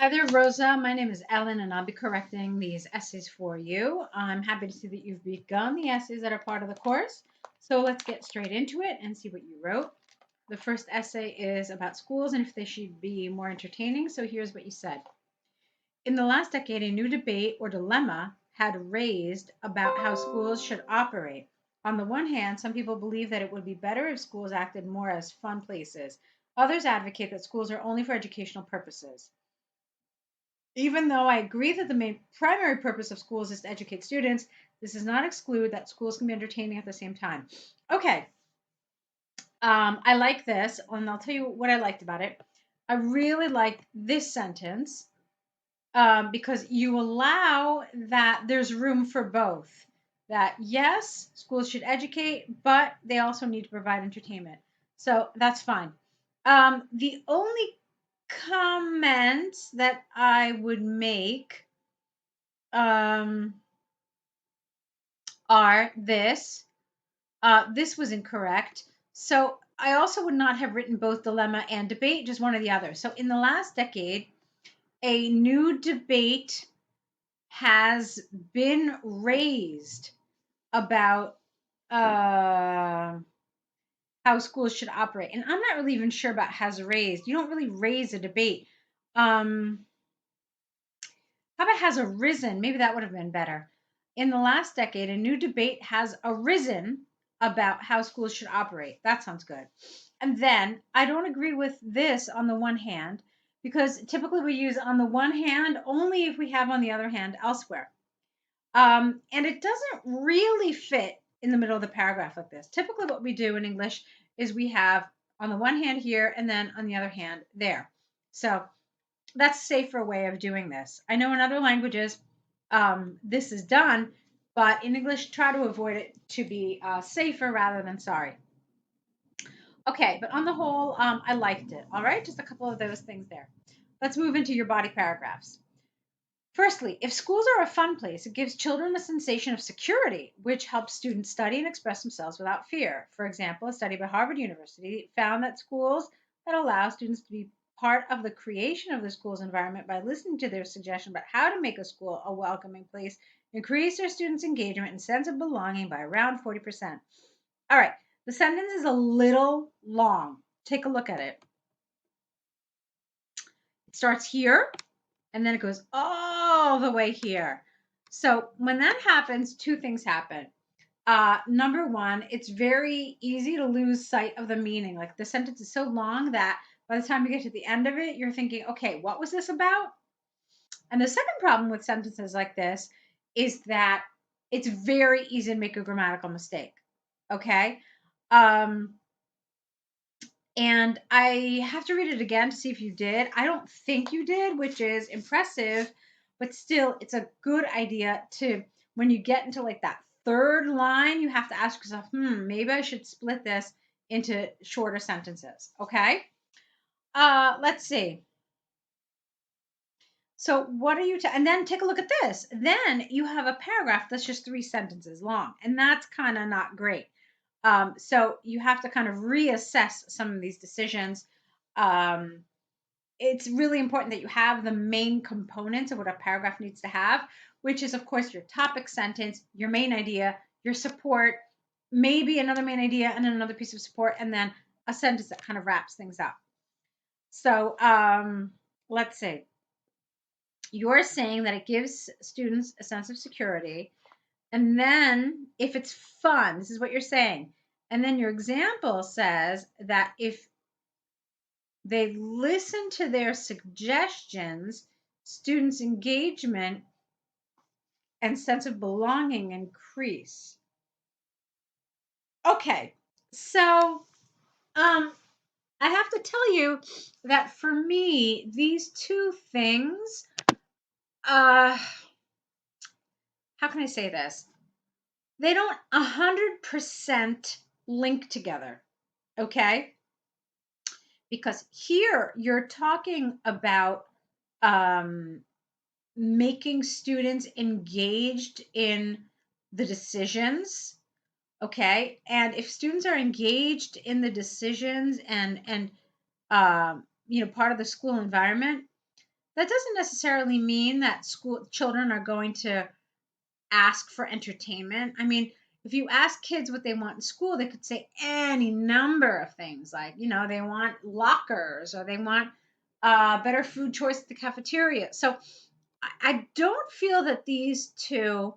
Hi there, Rosa. My name is Ellen, and I'll be correcting these essays for you. I'm happy to see that you've begun the essays that are part of the course. So let's get straight into it and see what you wrote. The first essay is about schools and if they should be more entertaining. So here's what you said. In the last decade, a new debate or dilemma had raised about how schools should operate. On the one hand, some people believe that it would be better if schools acted more as fun places. Others advocate that schools are only for educational purposes. Even though I agree that the main primary purpose of schools is to educate students, this does not exclude that schools can be entertaining at the same time. Okay, I like this, and I'll tell you what I liked about it. I really liked this sentence because you allow that there's room for both. That yes, schools should educate, but they also need to provide entertainment. So that's fine. The only comments that I would make um, are this. This was incorrect. So I also would not have written both dilemma and debate, just one or the other. So in the last decade, a new debate has been raised about uh, how schools should operate. And I'm not really even sure about has raised. You don't really raise a debate. Um, how about has arisen? Maybe that would have been better. In the last decade, a new debate has arisen about how schools should operate. That sounds good. And then I don't agree with this on the one hand, because typically we use on the one hand only if we have on the other hand elsewhere. And it doesn't really fit in the middle of the paragraph like this. Typically, what we do in English is we have on the one hand here and then on the other hand there. So that's a safer way of doing this. I know in other languages this is done, but in English, try to avoid it to be safer rather than sorry. Okay, but on the whole, I liked it. All right, just a couple of those things there. Let's move into your body paragraphs. Firstly, if schools are a fun place, it gives children a sensation of security, which helps students study and express themselves without fear. For example, a study by Harvard University found that schools that allow students to be part of the creation of the school's environment by listening to their suggestion about how to make a school a welcoming place increase their students' engagement and sense of belonging by around 40%. All right, the sentence is a little long. Take a look at it. It starts here and then it goes all the way here. So when that happens, two things happen. Number one, it's very easy to lose sight of the meaning. Like the sentence is so long that by the time you get to the end of it, you're thinking, okay, what was this about? And the second problem with sentences like this is that it's very easy to make a grammatical mistake. Okay. Um, and I have to read it again to see if you did. I don't think you did, which is impressive, but still, it's a good idea to, when you get into like that third line, you have to ask yourself, maybe I should split this into shorter sentences. Okay. Let's see. So, what are you, and then take a look at this. Then you have a paragraph that's just 3 sentences long, and that's kind of not great. So, you have to kind of reassess some of these decisions. Um, it's really important that you have the main components of what a paragraph needs to have, which is, of course, your topic sentence, your main idea, your support, maybe another main idea and then another piece of support, and then a sentence that kind of wraps things up. So let's see. You're saying that it gives students a sense of security. And then if it's fun, this is what you're saying. And then your example says that if they listen to their suggestions, students' engagement and sense of belonging increase. Okay, so I have to tell you that for me, these two things, uh, how can I say this? They don't 100% link together, okay? Because here you're talking about um, making students engaged in the decisions, okay? And if students are engaged in the decisions and part of the school environment, that doesn't necessarily mean that school children are going to ask for entertainment. I mean, if you ask kids what they want in school, they could say any number of things, like, they want lockers, or they want better food choice at the cafeteria. So I don't feel that these two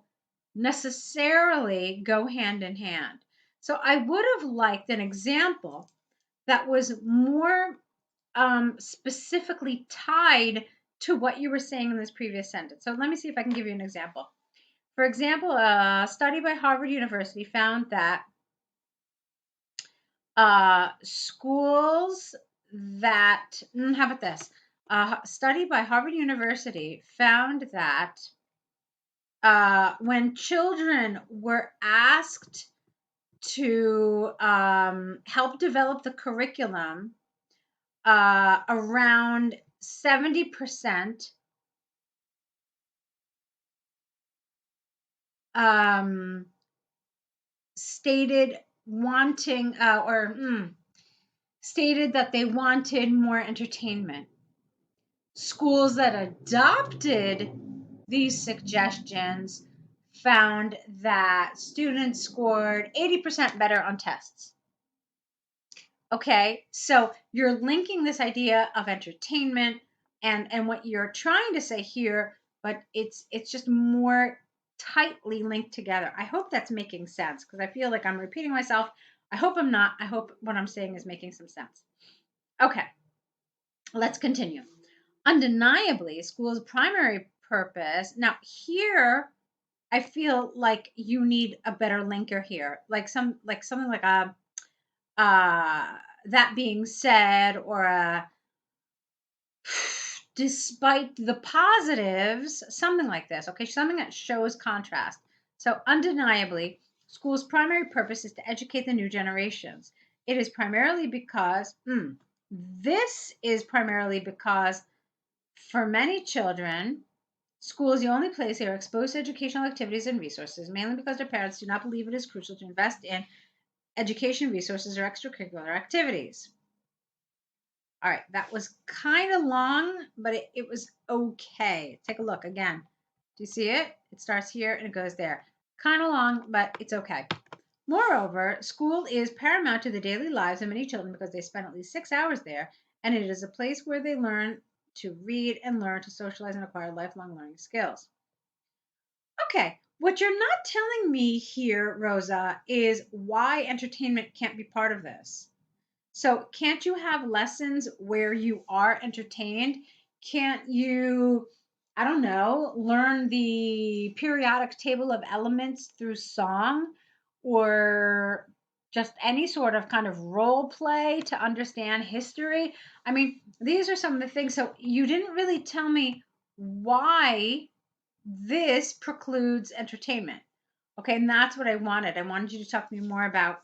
necessarily go hand in hand. So I would have liked an example that was more specifically tied to what you were saying in this previous sentence. So let me see if I can give you an example. For example, a study by Harvard University found that schools that, how about this? A study by Harvard University found that when children were asked to help develop the curriculum, around 70% stated wanting stated that they wanted more entertainment. Schools that adopted these suggestions found that students scored 80% better on tests. Okay, so you're linking this idea of entertainment and what you're trying to say here, but it's just more tightly linked together. I hope that's making sense, because I feel like I'm repeating myself. I hope I'm not. I hope what I'm saying is making some sense. Okay, let's continue. Undeniably, school's primary purpose. Now, here I feel like you need a better linker here, like something like a that being said, or a despite the positives, something like this. Okay, something that shows contrast. So undeniably, school's primary purpose is to educate the new generations. It is primarily because this is primarily because for many children, school is the only place they are exposed to educational activities and resources, mainly because their parents do not believe it is crucial to invest in education resources or extracurricular activities. All right, that was kind of long, but it was okay. Take a look again. Do you see it? It starts here and it goes there. Kind of long, but it's okay. Moreover, school is paramount to the daily lives of many children because they spend at least 6 hours there, and it is a place where they learn to read and learn to socialize and acquire lifelong learning skills. Okay, what you're not telling me here, Rosa, is why entertainment can't be part of this. So, can't you have lessons where you are entertained? Can't you, I don't know, learn the periodic table of elements through song, or just any sort of kind of role play to understand history? I mean, these are some of the things. So, you didn't really tell me why this precludes entertainment. Okay, and that's what I wanted. I wanted you to talk to me more about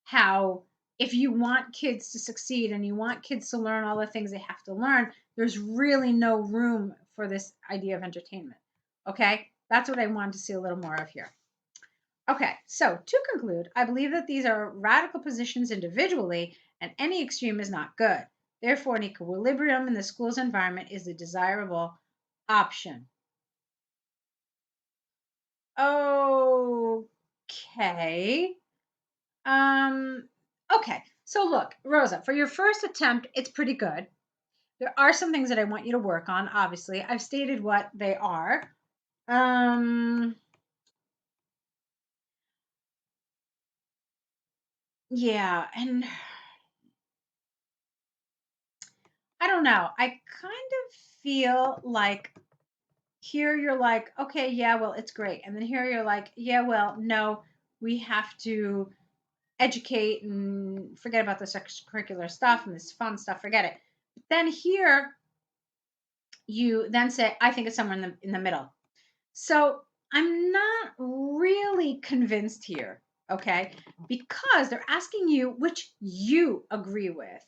how, if you want kids to succeed and you want kids to learn all the things they have to learn, there's really no room for this idea of entertainment. Okay, that's what I wanted to see a little more of here. Okay, so to conclude, I believe that these are radical positions individually, and any extreme is not good. Therefore, an equilibrium in the school's environment is a desirable option. Okay. Um, okay. So look, Rosa, for your first attempt, it's pretty good. There are some things that I want you to work on, obviously. I've stated what they are. Yeah, and I don't know. I kind of feel like here you're like, okay, yeah, well, it's great. And then here you're like, yeah, well, no, we have to educate and forget about this extracurricular stuff and this fun stuff, forget it. But then here you then say, I think it's somewhere in the middle. So I'm not really convinced here, okay? Because they're asking you which you agree with.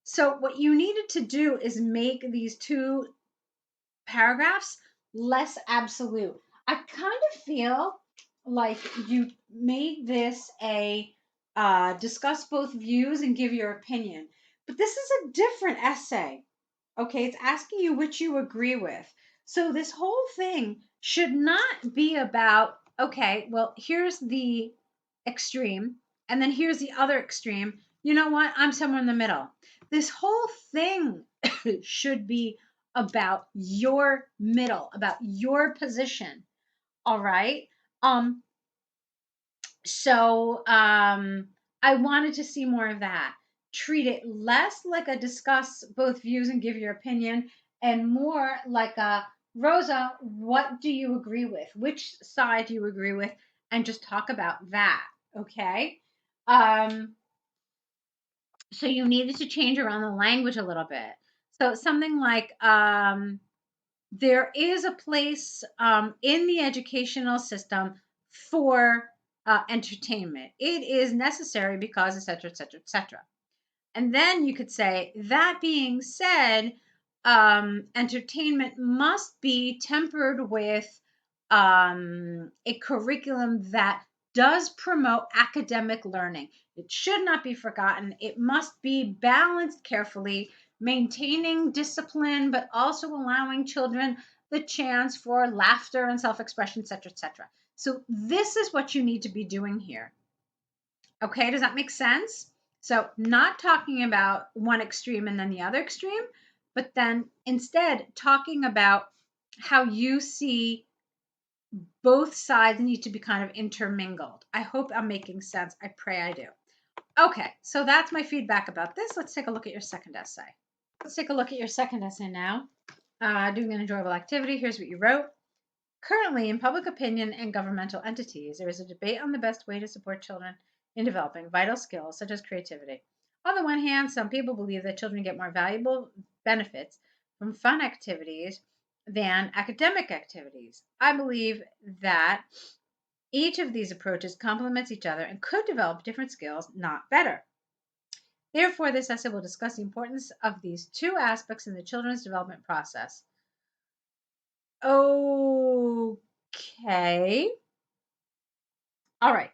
So what you needed to do is make these two paragraphs less absolute. I kind of feel like you made this a discuss both views and give your opinion. But this is a different essay. Okay, it's asking you which you agree with. So this whole thing should not be about, okay, well, here's the extreme, and then here's the other extreme. You know what? I'm somewhere in the middle. This whole thing should be about your middle, about your position. All right. Um, so I wanted to see more of that. Treat it less like a discuss both views and give your opinion, and more like a Rosa, what do you agree with? Which side do you agree with? And just talk about that. Okay. Um, so you needed to change around the language a little bit. So something like there is a place in the educational system for entertainment. It is necessary because, et cetera, et cetera, et cetera. And then you could say, that being said, entertainment must be tempered with a curriculum that does promote academic learning. It should not be forgotten. It must be balanced carefully, maintaining discipline, but also allowing children the chance for laughter and self expression, etc., etc. So, this is what you need to be doing here. Okay, does that make sense? So, not talking about one extreme and then the other extreme, but then instead talking about how you see both sides need to be kind of intermingled. I hope I'm making sense. I pray I do. Okay, so that's my feedback about this. Let's take a look at your second essay. Let's take a look at your second essay now. Doing an enjoyable activity. Here's what you wrote. Currently, in public opinion and governmental entities, there is a debate on the best way to support children in developing vital skills such as creativity. On the one hand, some people believe that children get more valuable benefits from fun activities than academic activities. I believe that each of these approaches complements each other and could develop different skills, not better. Therefore, this essay will discuss the importance of these two aspects in the children's development process. Okay. All right.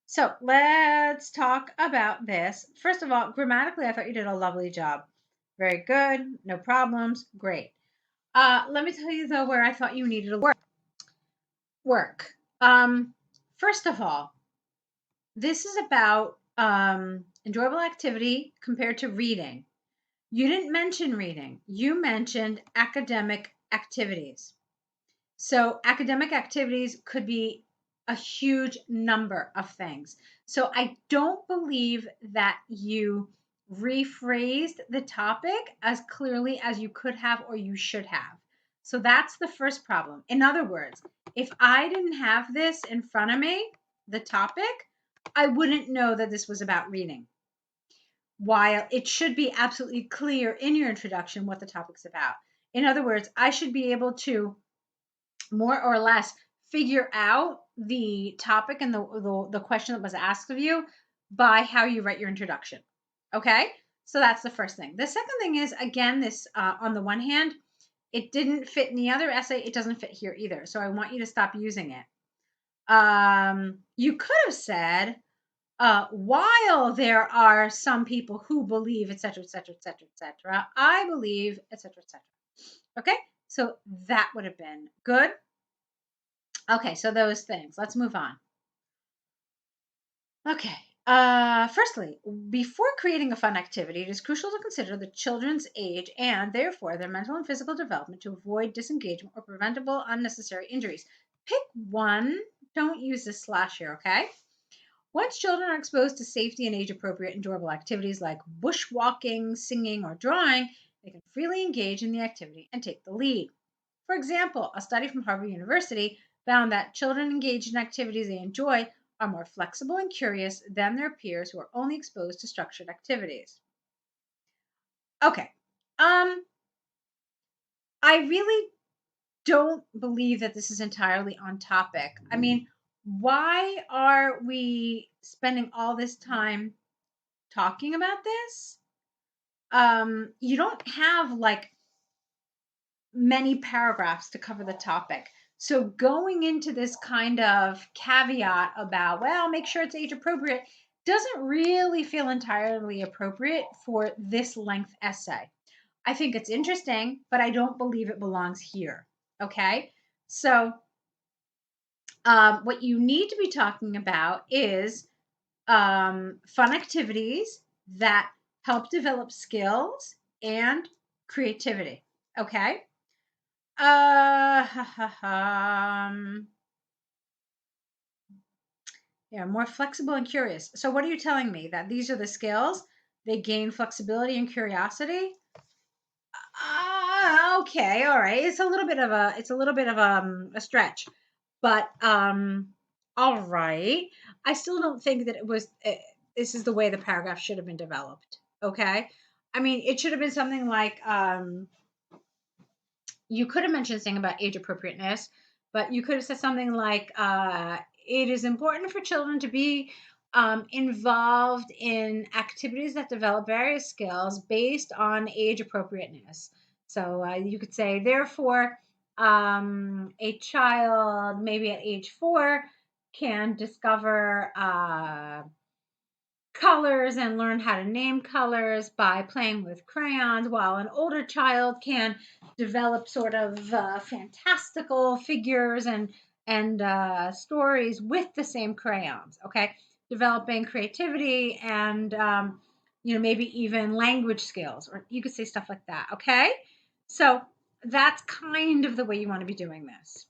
So let's talk about this. First of all, grammatically, I thought you did a lovely job. Very good. No problems. Great. Let me tell you, though, where I thought you needed to work. First of all, this is about enjoyable activity compared to reading. You didn't mention reading. You mentioned academic activities. So, academic activities could be a huge number of things. So, I don't believe that you rephrased the topic as clearly as you could have or you should have. So, that's the first problem. In other words, if I didn't have this in front of me, the topic, I wouldn't know that this was about reading. While it should be absolutely clear in your introduction what the topic's about. In other words, I should be able to more or less figure out the topic and the question that was asked of you by how you write your introduction. Okay, so that's the first thing. The second thing is, again, this on the one hand, it didn't fit in the other essay. It doesn't fit here either. So I want you to stop using it. You could have said, while there are some people who believe, etc., etc., etc., etc., I believe, etc., etc. Okay, so that would have been good. Okay, so those things. Let's move on. Okay. Firstly, before creating a fun activity, it is crucial to consider the children's age and therefore their mental and physical development to avoid disengagement or preventable unnecessary injuries. Pick one. Don't use this slash here, okay? Once children are exposed to safety and age appropriate enjoyable activities like bushwalking, singing, or drawing, they can freely engage in the activity and take the lead. For example, a study from Harvard University found that children engaged in activities they enjoy are more flexible and curious than their peers who are only exposed to structured activities. Okay. I really don't believe that this is entirely on topic. I mean, why are we spending all this time talking about this? You don't have like many paragraphs to cover the topic. So going into this kind of caveat about, well, make sure it's age appropriate, doesn't really feel entirely appropriate for this length essay. I think it's interesting, but I don't believe it belongs here. Okay. So, what you need to be talking about is fun activities that help develop skills and creativity. Okay. Yeah, more flexible and curious. So, what are you telling me? That these are the skills? They gain flexibility and curiosity? Okay, all right. It's a little bit of a stretch, but all right. I still don't think that it was. This is the way the paragraph should have been developed. Okay, I mean, it should have been something like you could have mentioned something about age appropriateness, but you could have said something like, it is important for children to be involved in activities that develop various skills based on age appropriateness. So you could say, therefore, a child maybe at age 4 can discover colors and learn how to name colors by playing with crayons, while an older child can develop sort of fantastical figures and stories with the same crayons. Okay, developing creativity and maybe even language skills, or you could say stuff like that. Okay, so that's kind of the way you want to be doing this.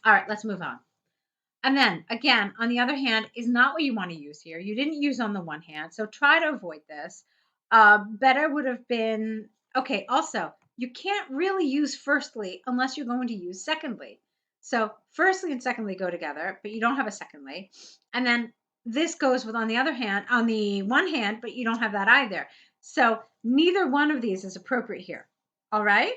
All right, let's move on. And then again, on the other hand, is not what you want to use here. You didn't use on the one hand, so try to avoid this. Better would have been, okay, also, you can't really use firstly unless you're going to use secondly. So firstly and secondly go together, but you don't have a secondly. And then this goes with on the other hand, on the one hand, but you don't have that either. So neither one of these is appropriate here. All right.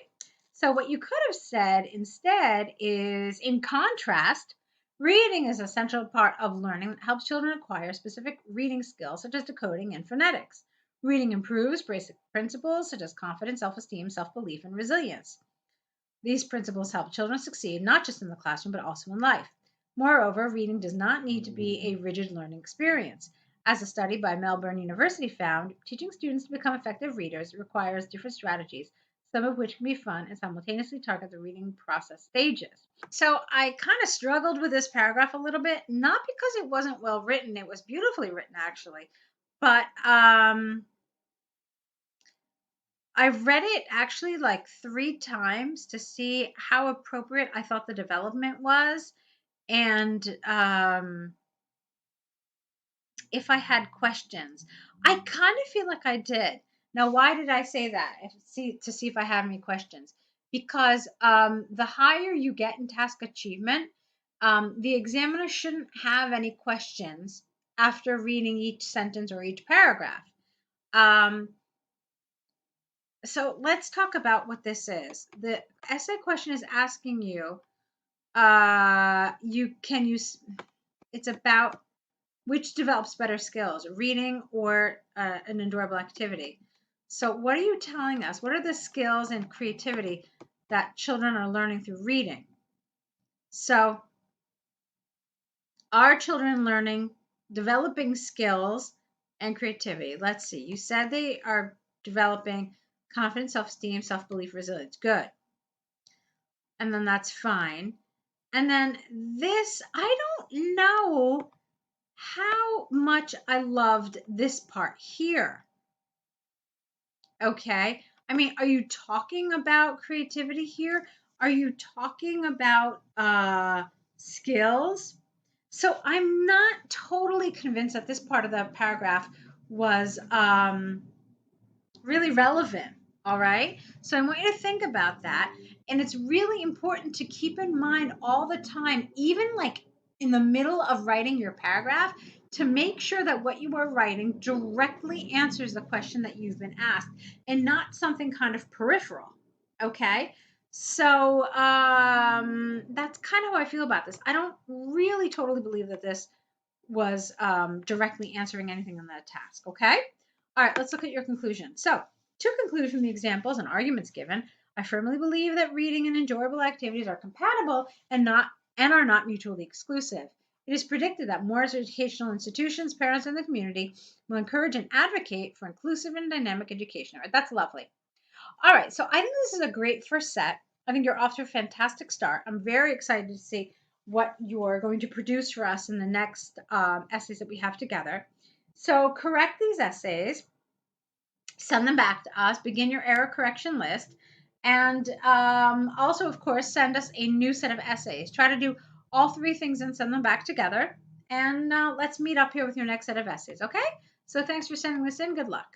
So what you could have said instead is, in contrast, reading is an essential part of learning that helps children acquire specific reading skills such as decoding and phonetics. Reading improves basic principles such as confidence, self-esteem, self-belief, and resilience. These principles help children succeed not just in the classroom but also in life. Moreover, reading does not need to be a rigid learning experience. As a study by Melbourne University found, teaching students to become effective readers requires different strategies, some of which can be fun and simultaneously target the reading process stages. So I kind of struggled with this paragraph a little bit, not because it wasn't well written, it was beautifully written actually, but I read it actually like 3 times to see how appropriate I thought the development was, and if I had questions. I kind of feel like I did. Now, why did I say that? To see if I have any questions. Because the higher you get in task achievement, the examiner shouldn't have any questions after reading each sentence or each paragraph. So let's talk about what this is. The essay question is asking you, it's about which develops better skills, reading or an enjoyable activity. So what are you telling us? What are the skills and creativity that children are learning through reading? So are children developing skills and creativity? Let's see. You said they are developing confidence, self-esteem, self-belief, resilience. Good. And then that's fine. And then this, I don't know how much I loved this part here. Okay. I mean, are you talking about creativity here? Are you talking about skills? So I'm not totally convinced that this part of the paragraph was really relevant. All right. So I want you to think about that. And it's really important to keep in mind all the time, even like in the middle of writing your paragraph, to make sure that what you are writing directly answers the question that you've been asked and not something kind of peripheral. Okay. So that's kind of how I feel about this. I don't really totally believe that this was directly answering anything on that task. Okay. All right, let's look at your conclusion. So, to conclude from the examples and arguments given, I firmly believe that reading and enjoyable activities are compatible and are not mutually exclusive. It is predicted that more educational institutions, parents, and the community will encourage and advocate for inclusive and dynamic education. All right, that's lovely. All right, so I think this is a great first set. I think you're off to a fantastic start. I'm very excited to see what you're going to produce for us in the next essays that we have together. So correct these essays, send them back to us, begin your error correction list, and also, of course, send us a new set of essays. Try to do all three things and send them back together. And let's meet up here with your next set of essays, okay? So thanks for sending this in. Good luck.